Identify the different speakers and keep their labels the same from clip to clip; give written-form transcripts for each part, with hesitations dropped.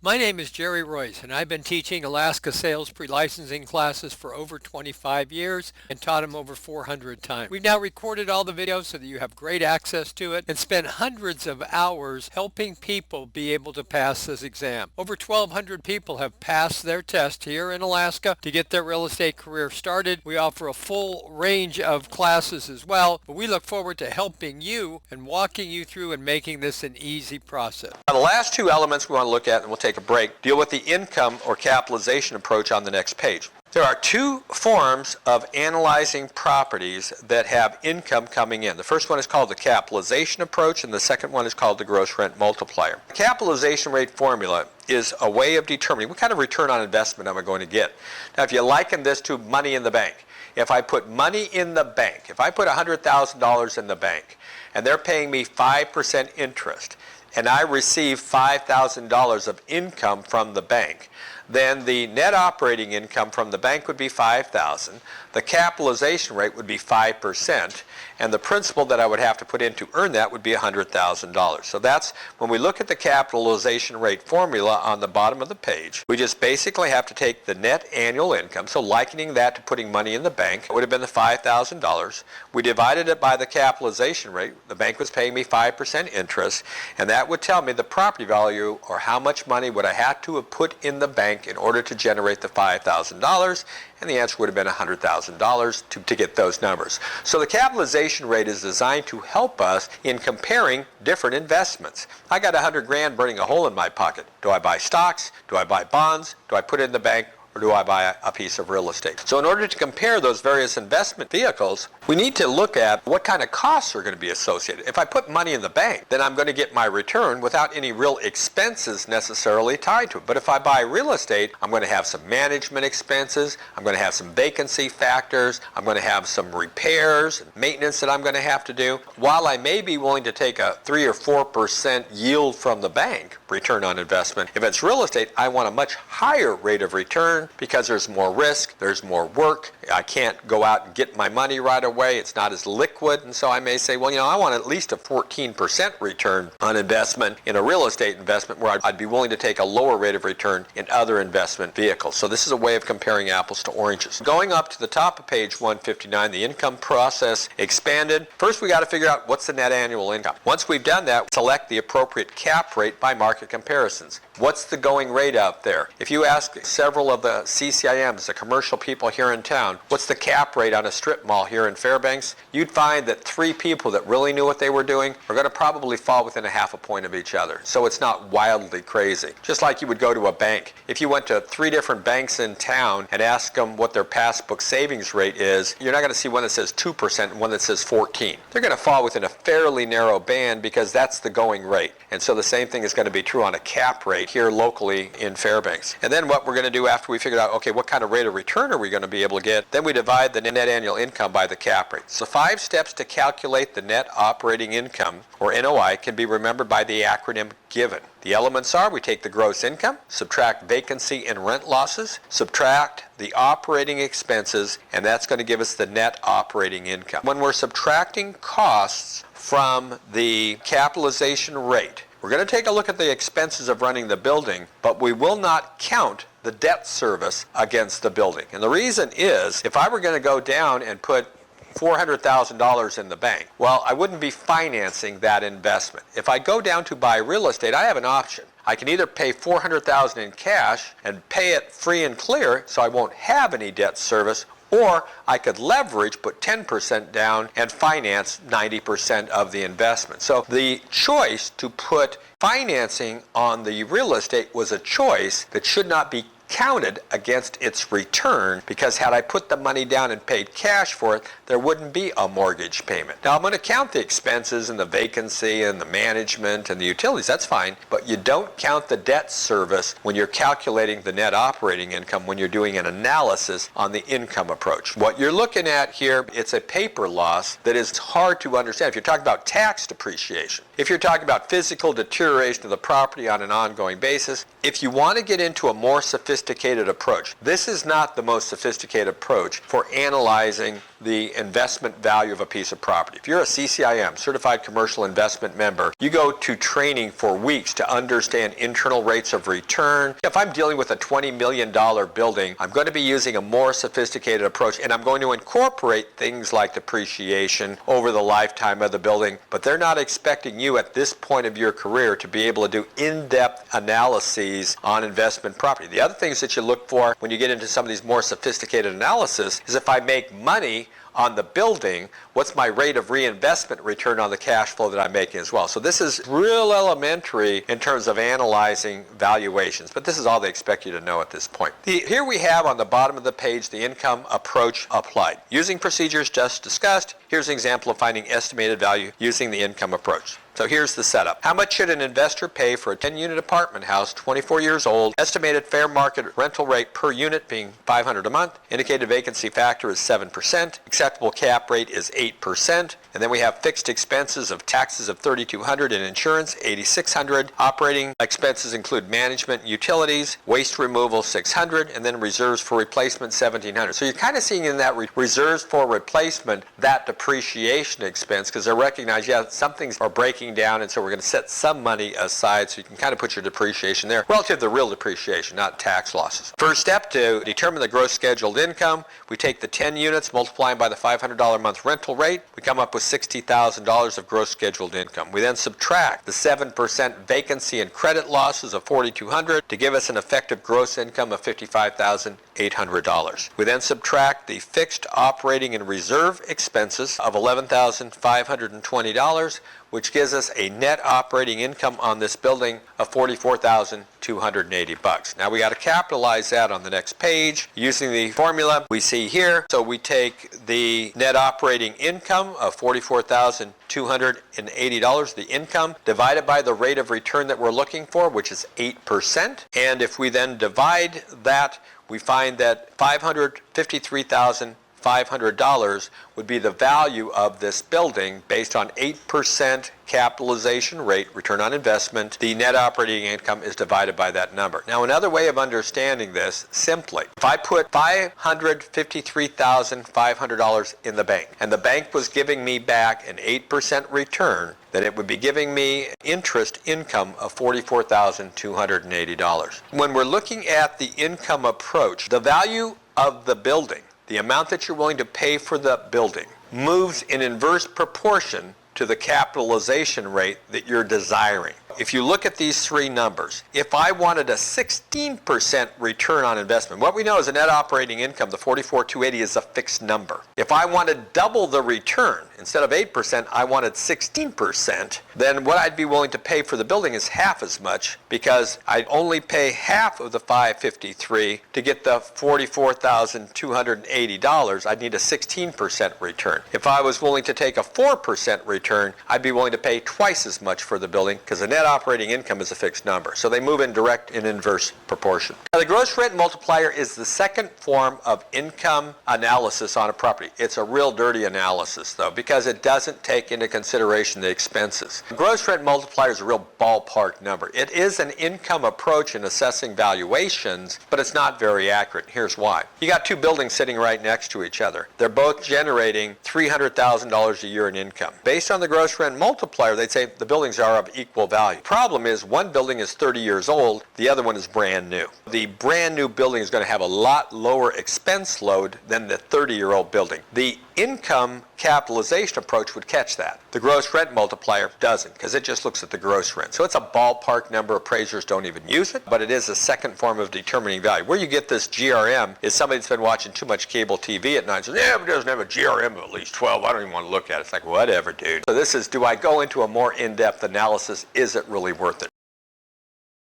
Speaker 1: My name is Jerry Royce, and I've been teaching Alaska sales pre-licensing classes for over 25 years and taught them over 400 times. We've now recorded all the videos so that you have great access to it and spent hundreds of hours helping people be able to pass this exam. Over 1,200 people have passed their test here in Alaska to get their real estate career started. We offer a full range of classes as well, but we look forward to helping you and walking you through and making this an easy process.
Speaker 2: Now, the last two elements we want to look at, and we'll take a break, deal with the income or capitalization approach on the next page. There are two forms of analyzing properties that have income coming in. The first one is called the capitalization approach, and the second one is called the gross rent multiplier. The capitalization rate formula is a way of determining what kind of return on investment am I going to get. Now, if you liken this to money in the bank, if I put money in the bank, if I put $100,000 in the bank, and they're paying me 5% interest, and I receive $5,000 of income from the bank, then the net operating income from the bank would be $5,000, the capitalization rate would be 5%, and the principal that I would have to put in to earn that would be $100,000. So that's when we look at the capitalization rate formula on the bottom of the page, we just basically have to take the net annual income, so likening that to putting money in the bank, it would have been the $5,000. We divided it by the capitalization rate. The bank was paying me 5% interest, and that would tell me the property value, or how much money would I have to have put in the bank in order to generate the $5,000, and the answer would have been $100,000 to get those numbers. So the capitalization rate is designed to help us in comparing different investments. I got 100 grand burning a hole in my pocket. Do I buy stocks? Do I buy bonds? Do I put it in the bank? Or do I buy a piece of real estate? So in order to compare those various investment vehicles, we need to look at what kind of costs are going to be associated. If I put money in the bank, then I'm going to get my return without any real expenses necessarily tied to it. But if I buy real estate, I'm going to have some management expenses, I'm going to have some vacancy factors, I'm going to have some repairs and maintenance that I'm going to have to do. While I may be willing to take a 3 or 4% yield from the bank, return on investment, if it's real estate, I want a much higher rate of return because there's more risk, there's more work. I can't go out and get my money right away. It's not as liquid. And so I may say, well, I want at least a 14% return on investment in a real estate investment where I'd be willing to take a lower rate of return in other investment vehicles. So this is a way of comparing apples to oranges. Going up to the top of page 159, the income process expanded. First, we got to figure out what's the net annual income. Once we've done that, select the appropriate cap rate by market comparisons. What's the going rate out there? If you ask several of the CCIMs, the commercial people here in town, what's the cap rate on a strip mall here in Fairbanks? You'd find that 3 people that really knew what they were doing are going to probably fall within a half a point of each other. So it's not wildly crazy. Just like you would go to a bank. If you went to 3 different banks in town and asked them what their passbook savings rate is, you're not going to see one that says 2% and one that says 14. They're going to fall within a fairly narrow band because that's the going rate. And so the same thing is going to be true on a cap rate here locally in Fairbanks. And then what we're going to do after we figured out, okay, what kind of rate of return are we going to be able to get? Then we divide the net annual income by the cap rate. So 5 steps to calculate the net operating income, or NOI, can be remembered by the acronym GIVEN. The elements are, we take the gross income, subtract vacancy and rent losses, subtract the operating expenses, and that's going to give us the net operating income. When we're subtracting costs from the capitalization rate, we're going to take a look at the expenses of running the building, but we will not count the debt service against the building. And the reason is, if I were going to go down and put $400,000 in the bank, well, I wouldn't be financing that investment. If I go down to buy real estate, I have an option. I can either pay $400,000 in cash and pay it free and clear so I won't have any debt service, or I could leverage, put 10% down, and finance 90% of the investment. So the choice to put financing on the real estate was a choice that should not be counted against its return, because had I put the money down and paid cash for it, there wouldn't be a mortgage payment. Now I'm going to count the expenses and the vacancy and the management and the utilities, that's fine, but you don't count the debt service when you're calculating the net operating income when you're doing an analysis on the income approach. What you're looking at here, it's a paper loss that is hard to understand. If you're talking about tax depreciation, if you're talking about physical deterioration of the property on an ongoing basis, if you want to get into a more sophisticated approach, this is not the most sophisticated approach for analyzing the investment value of a piece of property. If you're a CCIM, Certified Commercial Investment Member, you go to training for weeks to understand internal rates of return. If I'm dealing with a $20 million building, I'm going to be using a more sophisticated approach, and I'm going to incorporate things like depreciation over the lifetime of the building, but they're not expecting you at this point of your career to be able to do in-depth analyses on investment property. The other things that you look for when you get into some of these more sophisticated analysis is if I make money on the building, what's my rate of reinvestment return on the cash flow that I'm making as well. So this is real elementary in terms of analyzing valuations, but this is all they expect you to know at this point. Here we have on the bottom of the page the income approach applied. Using procedures just discussed, here's an example of finding estimated value using the income approach. So here's the setup. How much should an investor pay for a 10-unit apartment house, 24 years old? Estimated fair market rental rate per unit being $500 a month. Indicated vacancy factor is 7%. Acceptable cap rate is 8%. And then we have fixed expenses of taxes of $3,200 and insurance $8,600. Operating expenses include management, utilities, waste removal $600, and then reserves for replacement $1,700. So you're kind of seeing in that reserves for replacement that depreciation expense, because they recognize, yeah, some things are breaking down, and so we're going to set some money aside so you can kind of put your depreciation there relative to the real depreciation, not tax losses. First step to determine the gross scheduled income, we take the 10 units, multiply them by the $500 a month rental rate. We come up with $60,000 of gross scheduled income. We then subtract the 7% vacancy and credit losses of $4,200 to give us an effective gross income of $55,800. We then subtract the fixed operating and reserve expenses of $11,520, which gives us a net operating income on this building of $44,280. Now we got to capitalize that on the next page using the formula we see here. So we take the net operating income of $44,280, the income, divided by the rate of return that we're looking for, which is 8%. And if we then divide that, we find that $553,500 would be the value of this building based on 8% capitalization rate, return on investment. The net operating income is divided by that number. Now, another way of understanding this, simply, if I put $553,500 in the bank, and the bank was giving me back an 8% return, then it would be giving me interest income of $44,280. When we're looking at the income approach, the value of the building, the amount that you're willing to pay for the building, moves in inverse proportion to the capitalization rate that you're desiring. If you look at these three numbers, if I wanted a 16% return on investment, what we know is a net operating income, the $44,280 is a fixed number. If I wanted double the return, instead of 8%, I wanted 16%, then what I'd be willing to pay for the building is half as much, because I'd only pay half of the $553 to get the $44,280. I'd need a 16% return. If I was willing to take a 4% return, I'd be willing to pay twice as much for the building, because the net operating income is a fixed number. So they move in direct and inverse proportion. Now, the gross rent multiplier is the second form of income analysis on a property. It's a real dirty analysis, though, because it doesn't take into consideration the expenses. The gross rent multiplier is a real ballpark number. It is an income approach in assessing valuations, but it's not very accurate. Here's why. You got two buildings sitting right next to each other. They're both generating $300,000 a year in income. Based on the gross rent multiplier, they'd say the buildings are of equal value. Problem is, one building is 30 years old, the other one is brand new. The brand new building is going to have a lot lower expense load than the 30-year-old building. The income capitalization approach would catch that. The gross rent multiplier doesn't, because it just looks at the gross rent. So it's a ballpark number. Appraisers don't even use it, but it is a second form of determining value. Where you get this GRM is somebody that's been watching too much cable TV at night and says, yeah, but it doesn't have a GRM of at least 12. I don't even want to look at it. It's like, whatever, dude. So this is, do I go into a more in-depth analysis? Is it really worth it?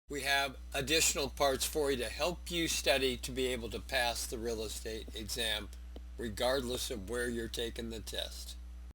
Speaker 1: We have additional parts for you to help you study to be able to pass the real estate exam regardless of where you're taking the test.